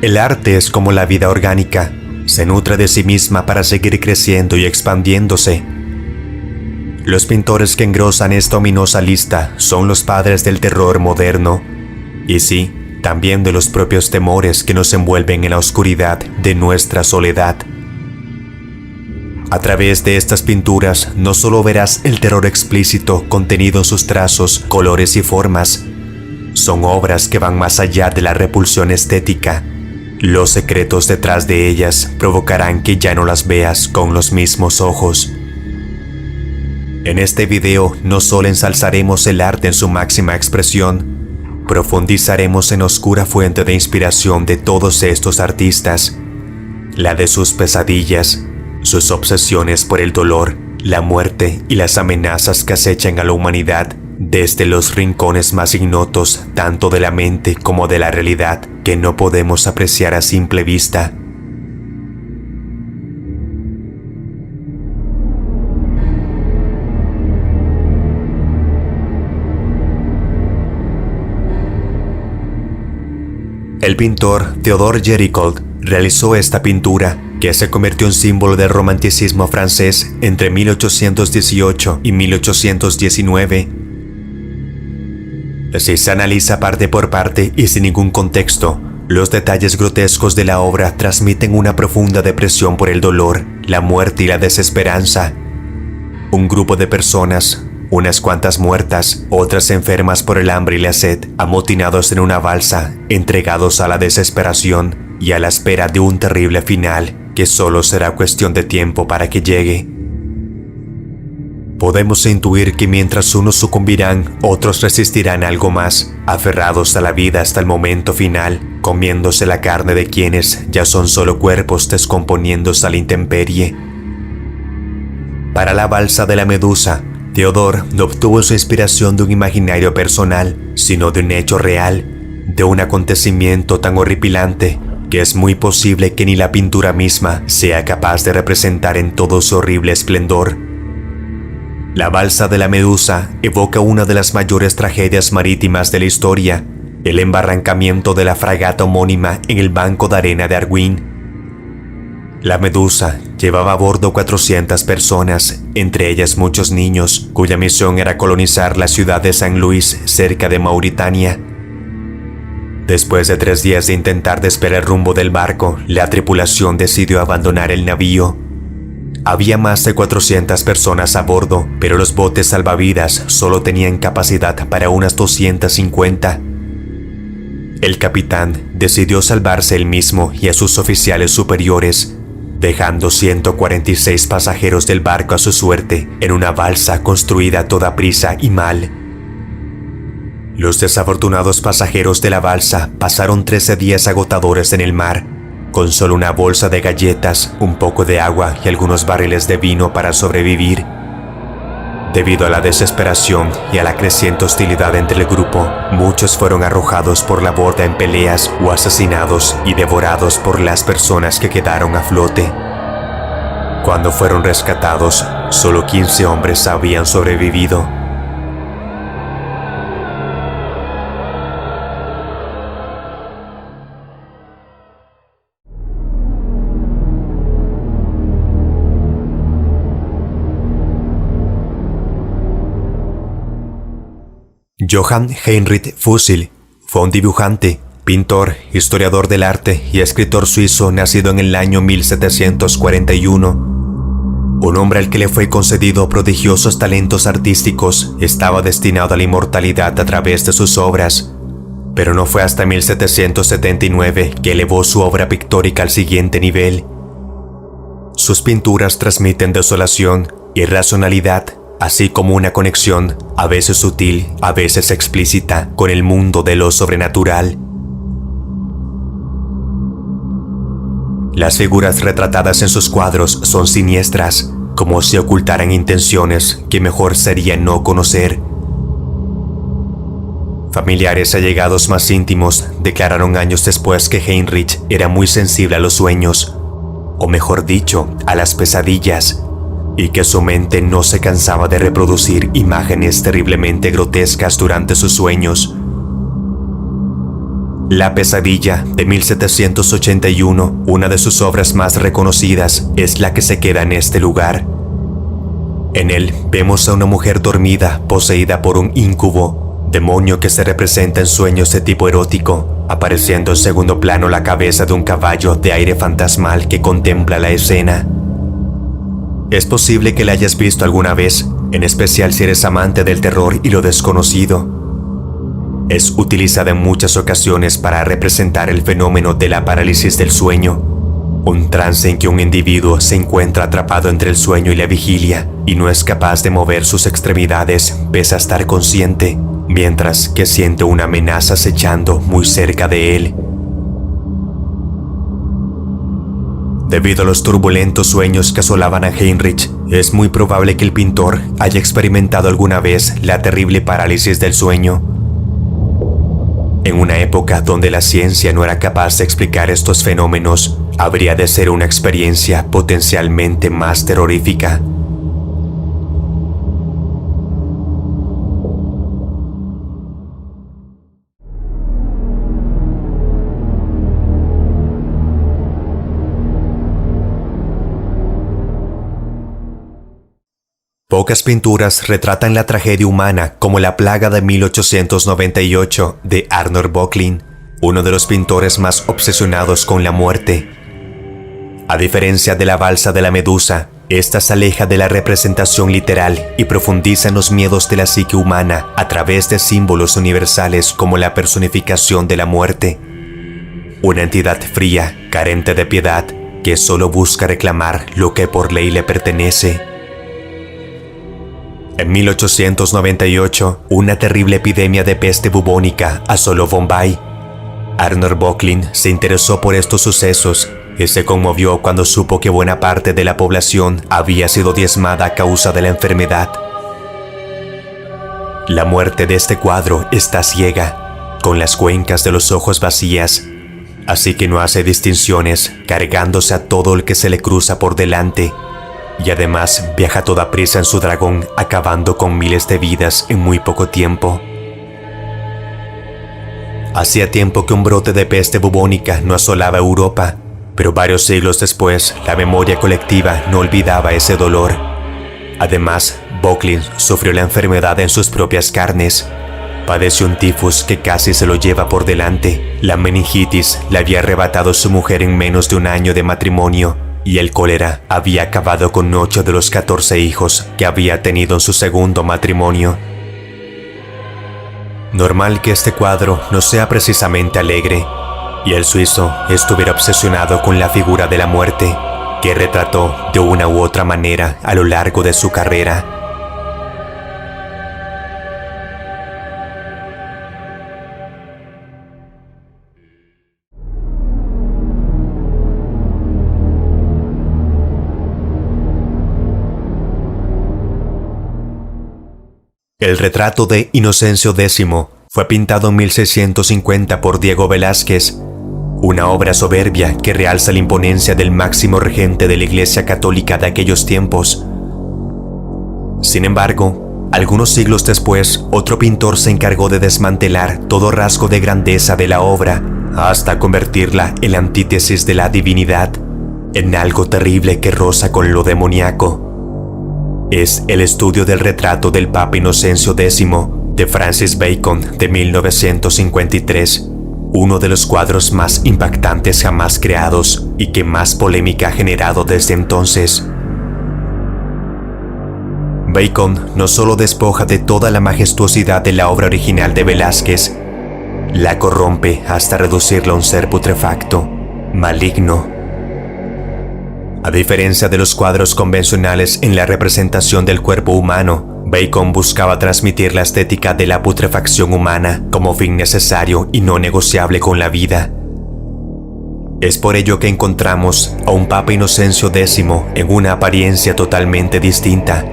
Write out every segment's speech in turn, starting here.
El arte es como la vida orgánica, se nutre de sí misma para seguir creciendo y expandiéndose. Los pintores que engrosan esta ominosa lista son los padres del terror moderno, y sí, también de los propios temores que nos envuelven en la oscuridad de nuestra soledad. A través de estas pinturas no solo verás el terror explícito contenido en sus trazos, colores y formas, son obras que van más allá de la repulsión estética. Los secretos detrás de ellas provocarán que ya no las veas con los mismos ojos. En este video no solo ensalzaremos el arte en su máxima expresión, profundizaremos en la oscura fuente de inspiración de todos estos artistas, la de sus pesadillas, sus obsesiones por el dolor, la muerte y las amenazas que acechan a la humanidad desde los rincones más ignotos tanto de la mente como de la realidad que no podemos apreciar a simple vista. El pintor Theodore Géricault realizó esta pintura, que se convirtió en símbolo del romanticismo francés entre 1818 y 1819. Si se analiza parte por parte y sin ningún contexto, los detalles grotescos de la obra transmiten una profunda depresión por el dolor, la muerte y la desesperanza. Un grupo de personas, unas cuantas muertas, otras enfermas por el hambre y la sed, amotinados en una balsa, entregados a la desesperación y a la espera de un terrible final que solo será cuestión de tiempo para que llegue. Podemos intuir que mientras unos sucumbirán, otros resistirán algo más, aferrados a la vida hasta el momento final, comiéndose la carne de quienes ya son solo cuerpos descomponiéndose a la intemperie. Para la balsa de la Medusa, Theodore no obtuvo su inspiración de un imaginario personal, sino de un hecho real, de un acontecimiento tan horripilante que es muy posible que ni la pintura misma sea capaz de representar en todo su horrible esplendor. La balsa de la Medusa evoca una de las mayores tragedias marítimas de la historia, el embarrancamiento de la fragata homónima en el banco de arena de Arguin. La Medusa llevaba a bordo 400 personas, entre ellas muchos niños, cuya misión era colonizar la ciudad de San Luis, cerca de Mauritania. Después de 3 días de intentar desviar el rumbo del barco, la tripulación decidió abandonar el navío. Había más de 400 personas a bordo, pero los botes salvavidas solo tenían capacidad para unas 250. El capitán decidió salvarse él mismo y a sus oficiales superiores, dejando 146 pasajeros del barco a su suerte en una balsa construida a toda prisa y mal. Los desafortunados pasajeros de la balsa pasaron 13 días agotadores en el mar, con solo una bolsa de galletas, un poco de agua y algunos barriles de vino para sobrevivir. Debido a la desesperación y a la creciente hostilidad entre el grupo, muchos fueron arrojados por la borda en peleas o asesinados y devorados por las personas que quedaron a flote. Cuando fueron rescatados, solo 15 hombres habían sobrevivido. Johann Heinrich Fussel fue un dibujante, pintor, historiador del arte y escritor suizo nacido en el año 1741. Un hombre al que le fue concedido prodigiosos talentos artísticos, estaba destinado a la inmortalidad a través de sus obras, pero no fue hasta 1779 que elevó su obra pictórica al siguiente nivel. Sus pinturas transmiten desolación, irracionalidad, así como una conexión, a veces sutil, a veces explícita, con el mundo de lo sobrenatural. Las figuras retratadas en sus cuadros son siniestras, como si ocultaran intenciones que mejor sería no conocer. Familiares allegados más íntimos declararon años después que Heinrich era muy sensible a los sueños, o mejor dicho, a las pesadillas, y que su mente no se cansaba de reproducir imágenes terriblemente grotescas durante sus sueños. La pesadilla de 1781, una de sus obras más reconocidas, es la que se queda en este lugar. En él vemos a una mujer dormida poseída por un íncubo, demonio que se representa en sueños de tipo erótico, apareciendo en segundo plano la cabeza de un caballo de aire fantasmal que contempla la escena. Es posible que la hayas visto alguna vez, en especial si eres amante del terror y lo desconocido. Es utilizada en muchas ocasiones para representar el fenómeno de la parálisis del sueño, un trance en que un individuo se encuentra atrapado entre el sueño y la vigilia y no es capaz de mover sus extremidades pese a estar consciente, mientras que siente una amenaza acechando muy cerca de él. Debido a los turbulentos sueños que asolaban a Heinrich, es muy probable que el pintor haya experimentado alguna vez la terrible parálisis del sueño. En una época donde la ciencia no era capaz de explicar estos fenómenos, habría de ser una experiencia potencialmente más terrorífica. Pocas pinturas retratan la tragedia humana como La plaga de 1898 de Arnold Böcklin, uno de los pintores más obsesionados con la muerte. A diferencia de La balsa de la medusa, esta se aleja de la representación literal y profundiza en los miedos de la psique humana a través de símbolos universales como la personificación de la muerte. Una entidad fría, carente de piedad, que solo busca reclamar lo que por ley le pertenece. En 1898, una terrible epidemia de peste bubónica asoló Bombay. Arnold Böcklin se interesó por estos sucesos y se conmovió cuando supo que buena parte de la población había sido diezmada a causa de la enfermedad. La muerte de este cuadro está ciega, con las cuencas de los ojos vacías, así que no hace distinciones, cargándose a todo el que se le cruza por delante. Y además viaja a toda prisa en su dragón, acabando con miles de vidas en muy poco tiempo. Hacía tiempo que un brote de peste bubónica no asolaba Europa, pero varios siglos después la memoria colectiva no olvidaba ese dolor. Además, Böcklin sufrió la enfermedad en sus propias carnes. Padeció un tifus que casi se lo lleva por delante. La meningitis le había arrebatado su mujer en menos de un año de matrimonio. Y el cólera había acabado con 8 de los 14 hijos que había tenido en su segundo matrimonio. Normal que este cuadro no sea precisamente alegre, y el suizo estuviera obsesionado con la figura de la muerte, que retrató de una u otra manera a lo largo de su carrera. El retrato de Inocencio X fue pintado en 1650 por Diego Velázquez, una obra soberbia que realza la imponencia del máximo regente de la Iglesia Católica de aquellos tiempos. Sin embargo, algunos siglos después, otro pintor se encargó de desmantelar todo rasgo de grandeza de la obra, hasta convertirla en la antítesis de la divinidad, en algo terrible que roza con lo demoníaco. Es el estudio del retrato del Papa Inocencio X de Francis Bacon de 1953, uno de los cuadros más impactantes jamás creados y que más polémica ha generado desde entonces. Bacon no solo despoja de toda la majestuosidad de la obra original de Velázquez, la corrompe hasta reducirla a un ser putrefacto, maligno. A diferencia de los cuadros convencionales en la representación del cuerpo humano, Bacon buscaba transmitir la estética de la putrefacción humana como fin necesario y no negociable con la vida. Es por ello que encontramos a un Papa Inocencio X en una apariencia totalmente distinta,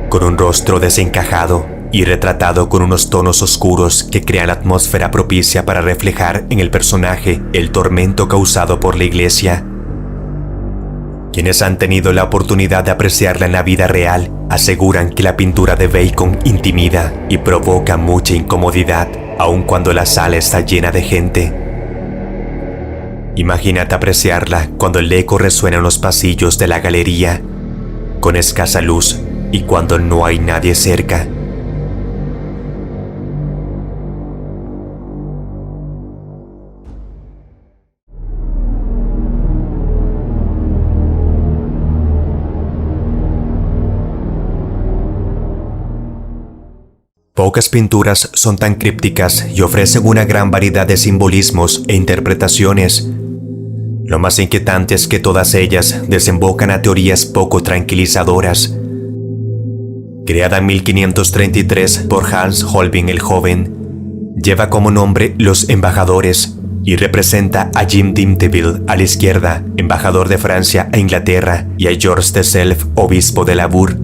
con un rostro desencajado y retratado con unos tonos oscuros que crean la atmósfera propicia para reflejar en el personaje el tormento causado por la Iglesia. Quienes han tenido la oportunidad de apreciarla en la vida real aseguran que la pintura de Bacon intimida y provoca mucha incomodidad, aun cuando la sala está llena de gente. Imagínate apreciarla cuando el eco resuena en los pasillos de la galería, con escasa luz y cuando no hay nadie cerca. Pocas pinturas son tan crípticas y ofrecen una gran variedad de simbolismos e interpretaciones. Lo más inquietante es que todas ellas desembocan a teorías poco tranquilizadoras. Creada en 1533 por Hans Holbein el Joven, lleva como nombre Los Embajadores y representa a Jim d'Inteville a la izquierda, embajador de Francia e Inglaterra, y a Georges de Selve, obispo de Labour.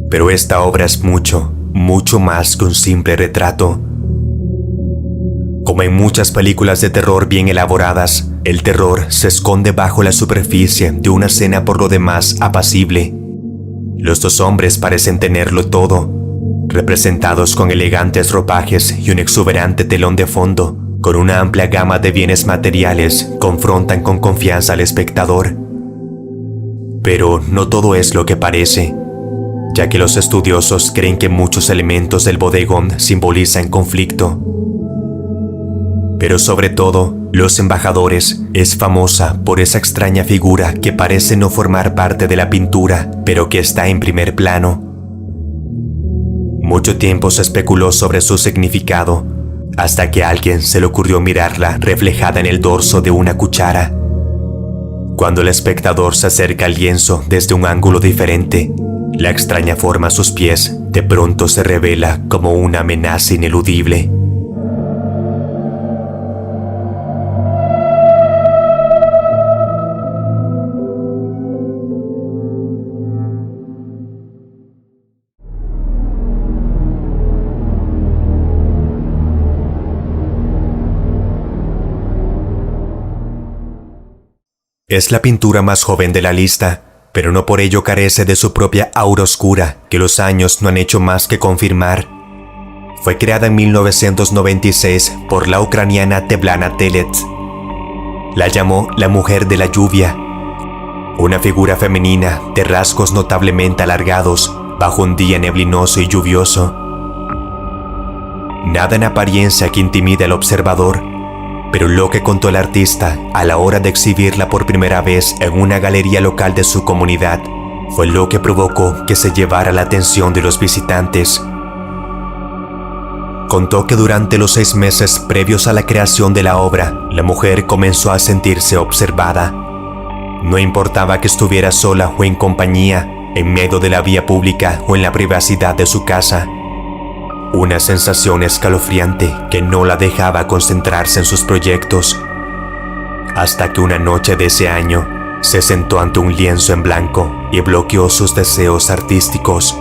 Pero esta obra es mucho más que un simple retrato. Como en muchas películas de terror bien elaboradas, el terror se esconde bajo la superficie de una escena por lo demás apacible. Los dos hombres parecen tenerlo todo, representados con elegantes ropajes y un exuberante telón de fondo, con una amplia gama de bienes materiales, confrontan con confianza al espectador. Pero no todo es lo que parece, ya que los estudiosos creen que muchos elementos del bodegón simbolizan conflicto. Pero sobre todo, Los Embajadores es famosa por esa extraña figura que parece no formar parte de la pintura, pero que está en primer plano. Mucho tiempo se especuló sobre su significado, hasta que a alguien se le ocurrió mirarla reflejada en el dorso de una cuchara. Cuando el espectador se acerca al lienzo desde un ángulo diferente, la extraña forma a sus pies de pronto se revela como una amenaza ineludible. Es la pintura más joven de la lista, pero no por ello carece de su propia aura oscura, que los años no han hecho más que confirmar. Fue creada en 1996 por la ucraniana Teblana Telets. La llamó la Mujer de la Lluvia, una figura femenina de rasgos notablemente alargados bajo un día neblinoso y lluvioso. Nada en apariencia que intimide al observador, pero lo que contó el artista a la hora de exhibirla por primera vez en una galería local de su comunidad fue lo que provocó que se llevara la atención de los visitantes. Contó que durante los 6 meses previos a la creación de la obra, la mujer comenzó a sentirse observada. No importaba que estuviera sola o en compañía, en medio de la vía pública o en la privacidad de su casa. Una sensación escalofriante que no la dejaba concentrarse en sus proyectos. Hasta que una noche de ese año, se sentó ante un lienzo en blanco y bloqueó sus deseos artísticos.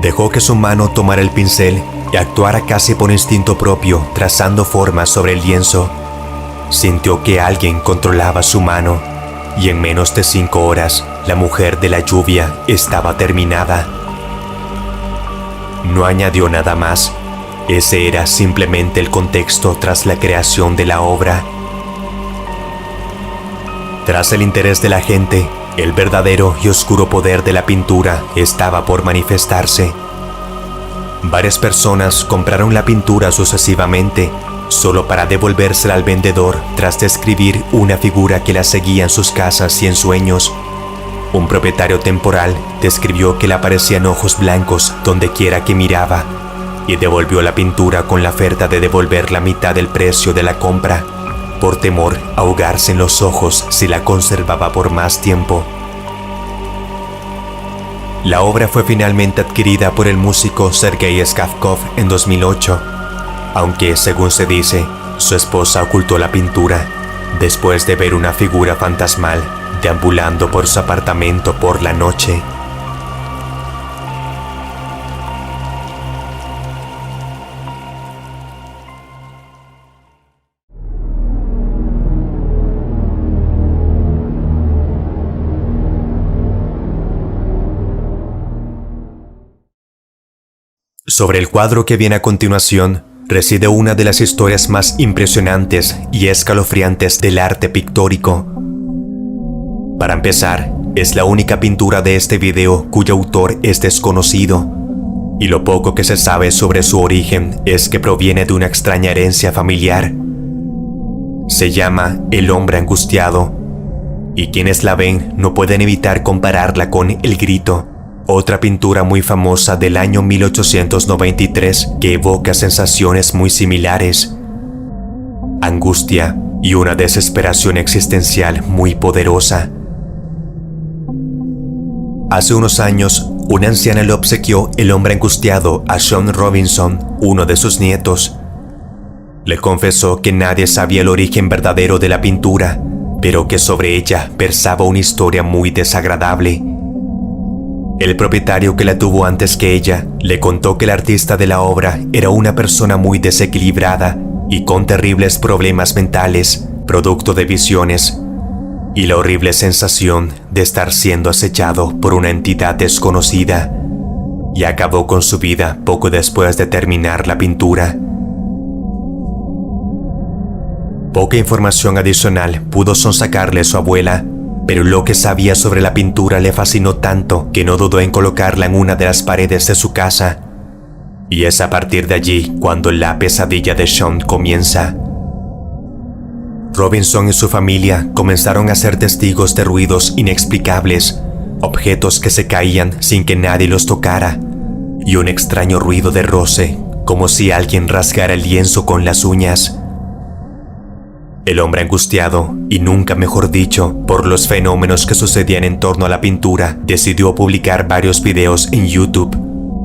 Dejó que su mano tomara el pincel y actuara casi por instinto propio, trazando formas sobre el lienzo. Sintió que alguien controlaba su mano, y en menos de 5 horas, la Mujer de la Lluvia estaba terminada. No añadió nada más. Ese era simplemente el contexto tras la creación de la obra. Tras el interés de la gente, el verdadero y oscuro poder de la pintura estaba por manifestarse. Varias personas compraron la pintura sucesivamente, solo para devolvérsela al vendedor tras describir una figura que la seguía en sus casas y en sueños. Un propietario temporal describió que le aparecían ojos blancos donde quiera que miraba y devolvió la pintura con la oferta de devolver la mitad del precio de la compra, por temor a ahogarse en los ojos si la conservaba por más tiempo. La obra fue finalmente adquirida por el músico Sergei Skavkov en 2008, aunque, según se dice, su esposa ocultó la pintura después de ver una figura fantasmal deambulando por su apartamento por la noche. Sobre el cuadro que viene a continuación, reside una de las historias más impresionantes y escalofriantes del arte pictórico. Para empezar, es la única pintura de este video cuyo autor es desconocido, y lo poco que se sabe sobre su origen es que proviene de una extraña herencia familiar. Se llama El hombre angustiado, y quienes la ven no pueden evitar compararla con El grito, otra pintura muy famosa del año 1893 que evoca sensaciones muy similares: angustia y una desesperación existencial muy poderosa. Hace unos años, una anciana le obsequió El hombre angustiado a Sean Robinson, uno de sus nietos. Le confesó que nadie sabía el origen verdadero de la pintura, pero que sobre ella versaba una historia muy desagradable. El propietario, que la tuvo antes que ella, le contó que el artista de la obra era una persona muy desequilibrada y con terribles problemas mentales, producto de visiones, y la horrible sensación de estar siendo acechado por una entidad desconocida, y acabó con su vida poco después de terminar la pintura. Poca información adicional pudo sonsacarle su abuela, pero lo que sabía sobre la pintura le fascinó tanto que no dudó en colocarla en una de las paredes de su casa. Y es a partir de allí cuando la pesadilla de Sean comienza. Robinson y su familia comenzaron a ser testigos de ruidos inexplicables, objetos que se caían sin que nadie los tocara, y un extraño ruido de roce, como si alguien rasgara el lienzo con las uñas. El hombre angustiado, y nunca mejor dicho, por los fenómenos que sucedían en torno a la pintura, decidió publicar varios videos en YouTube,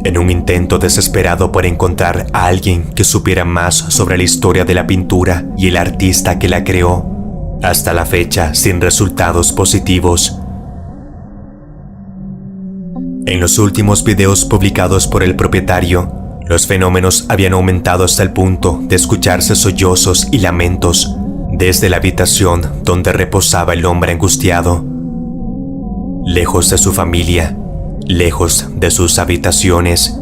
en un intento desesperado por encontrar a alguien que supiera más sobre la historia de la pintura y el artista que la creó, hasta la fecha sin resultados positivos. En los últimos videos publicados por el propietario, los fenómenos habían aumentado hasta el punto de escucharse sollozos y lamentos desde la habitación donde reposaba el hombre angustiado. Lejos de su familia, lejos de sus habitaciones,